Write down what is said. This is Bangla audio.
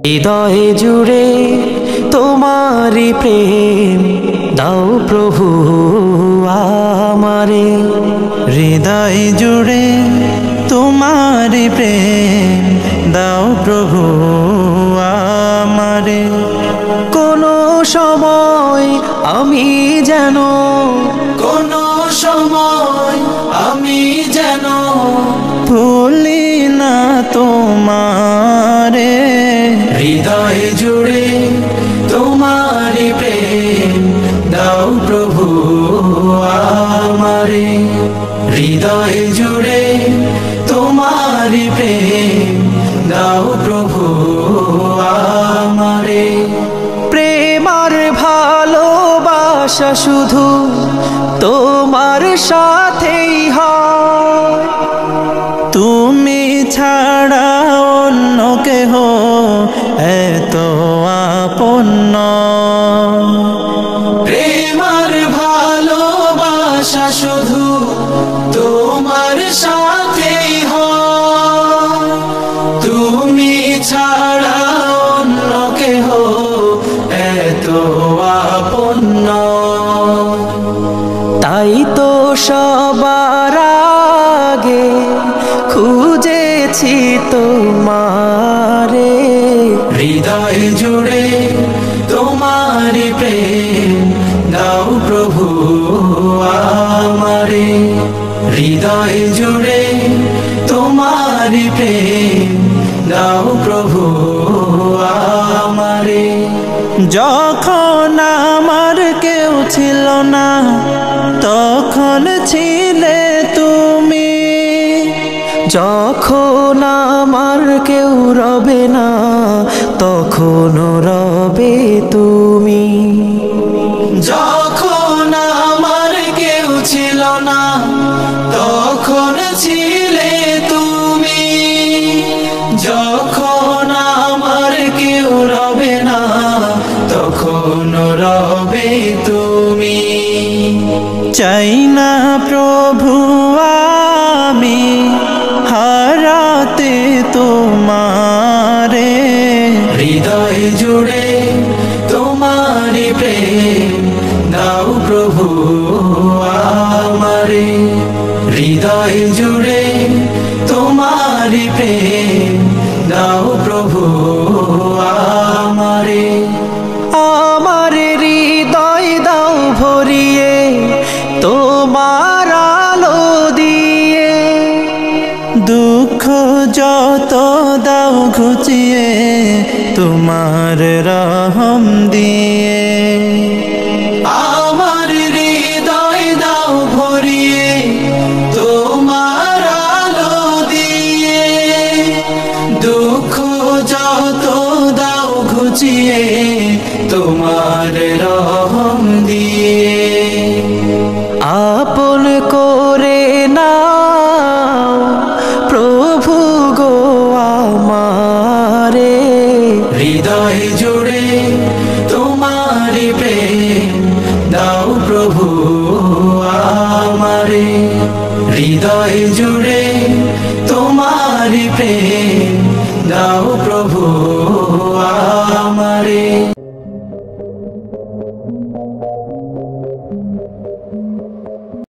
হৃদয়ে জুড়ে তোমারি প্রেম দাও প্রভু আমারে। হৃদয় জুড়ে তোমারি প্রেম দাও প্রভু আমারে। কোনো সময় আমি যেন ভুলি না তোমারে। হৃদয় জুড়ে তোমারি প্রেম দাও প্রভু আমারে। হৃদয় জুড়ে তোমারি প্রেম দাও প্রভু আমারে। প্রেম আর ভালোবাসা শুধু তোমার সাথেই হয়, তুমি ছাড়া অন্য কেহ এত আপন নয়। প্রেম আর ভালোবাসা শুধু তোমার সাথেই হয়, তুমি ছাড়া অন্য কেহ এত আপন নয়। তাই তো সবার আগে খুঁজেছি তোমারে। হৃদয় জুড়ে তোমারি প্রেম দাও প্রভু আমারে। হৃদয় জুড়ে তোমারি প্রেম দাও প্রভু আমারে। যখন আমার কেউ ছিল না তখন ছিলে তুমি, যখন আমার কেউ রবে না তখন রবে তুমি। যখন আমার কেউ ছিল না তখন ছিলে তুমি, যখন আমার কেউ রবে না তখন রবে তুমি। চাই না প্রভু আমি হারাতে তোমারে। হৃদয় জুড়ে তোমারি প্রেম দাও প্রভু আমারে। হৃদয় জুড়ে তোমারি প্রেম দাও প্রভু আমারে। আমার হৃদয় দাও ভরিয়ে তোমার আলো দিয়ে, দুঃখ যত দাও ঘুচিয়ে তোমার রহম দিয়ে। আমার হৃদয় দাও ভরিয়ে তোমার আলো দিয়ে, দুঃখ যত দাও ঘুচিয়ে তোমার রহম দিয়ে। আপন করে নাও প্রভু গো আমারে। হৃদয় জুড়ে তোমারি প্রেম দাও প্রভু আমারে। হৃদয় জুড়ে তোমারি প্রেম দাও প্রভু আমারে।